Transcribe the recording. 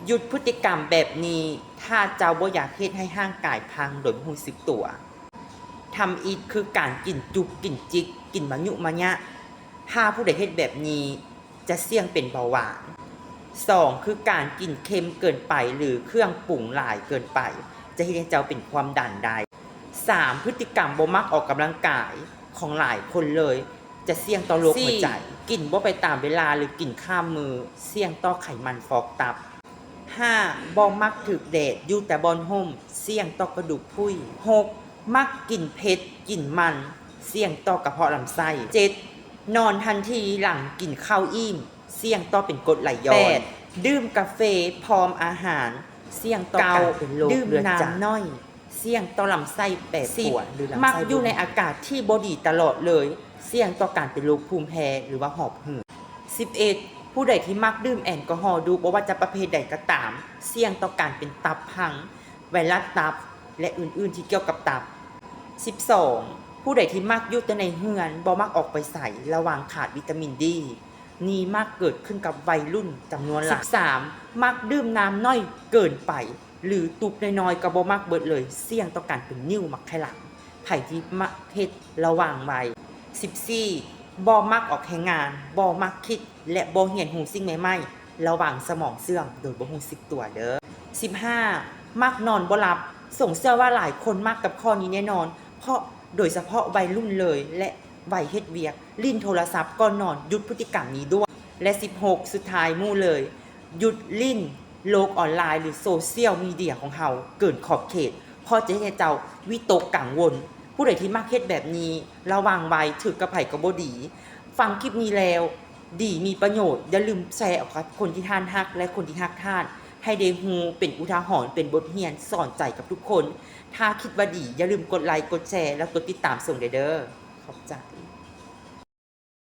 หยุดพฤติกรรมแบบนี้ถ้าเจ้าบ่อยากเฮ็ดให้ร่างกายพังโดยบ่รู้สึกตัวทำอีกคือการกินจุกกินจิกกินมะยุมะยะถ้าผู้ใดเฮ็ดแบบนี้จะเสี่ยงเป็นเบาหวาน2คือการกินเค็มเกินไปหรือเครื่องปรุงหลายเกินไปจะเฮ็ดให้เจ้าเป็นความดันได้3พฤติกรรมบ่มักออกกำลังกายของหลายคนเลยจะเสี่ยงต่อโรคหัวใจกินบ่ไปตามเวลาหรือกินข้ามมื้อเสี่ยงต่อไขมันฟอกตับ5บ่มักถึกแดดอยู่แต่บอนร่มเสี่ยงต่อกระดูกพรุน6มักกินเผ็ดกินมันเสี่ยงต่อกระเพาะลำไส้7นอนทันทีหลังกินข้าวอิ่มเสี่ยงต่อเป็นกรดไหลย้อน8ดื่มกาแฟพร้อมอาหารเสี่ยงต่อการเป็นโรคดื่มน้ำน้อยเสี่ยงต่อลำไส้แปรปรวนหรือลำไส้มักอยู่ในอากาศที่บ่ดีตลอดเลยเสี่ยงต่อการเป็นโรคภูมิแพ้หรือว่าหอบหืด11ผู้ใดที่มักดื่มแอลกอฮอล์ดูบ่ว่าจะประเภทใดก็ตามเสี่ยงต่อการเป็นตับพังไวรัสตับและอื่นๆที่เกี่ยวกับตับ12ผู้ใดที่มักอยู่แต่ในเรือนบ่มักออกไปไสระวังขาดวิตามินดีนี่มักเกิดขึ้นกับวัยรุ่นจำนวนหลาย13มักดื่มน้ำน้อยเกินไปหรือตุบน้อยๆก็บ่มักเบิดเลยเสี่ยงต่อการเป็นนิ่วมักไข้หลังไผที่มักเฮ็ดระวังไว้14บ่มักออกแรงงานบ่มักคิดและบ่เรียนรู้สิ่งใหม่ๆระวังสมองเสื่อมโดยบ่รู้สึกตัวเด้อ15มักนอนบ่หลับสงเชื่อว่าหลายคนมักกับข้อนี้แน่นอนเพราะโดยเฉพาะวัยรุ่นเลยและวัยเฮ็ดเวียกลิ้นโทรศัพท์ก่อนนอนหยุดพฤติกรรมนี้ด้วยและ16สุดท้ายหมู่เลยหยุดลิ้นโลกออนไลน์หรือโซเชียลมีเดียของเฮาเกินขอบเขตเพราะจะให้เจ้าวิตกกังวลผู้ใดที่มักเฮ็ดแบบนี้ระวังไว้ถึกกับไผก็บ่ดีฟังคลิปนี้แล้วดีมีประโยชน์อย่าลืมแชร์ออกกับคนที่ท่านฮักและคนที่ฮักท่านให้ได้ฮู้เป็นอุทาหรณ์เป็นบทเรียนสอนใจกับทุกคนถ้าคิดว่าดีอย่าลืมกดไลค์กดแชร์และกดติดตามส่งเด้อขอบใจ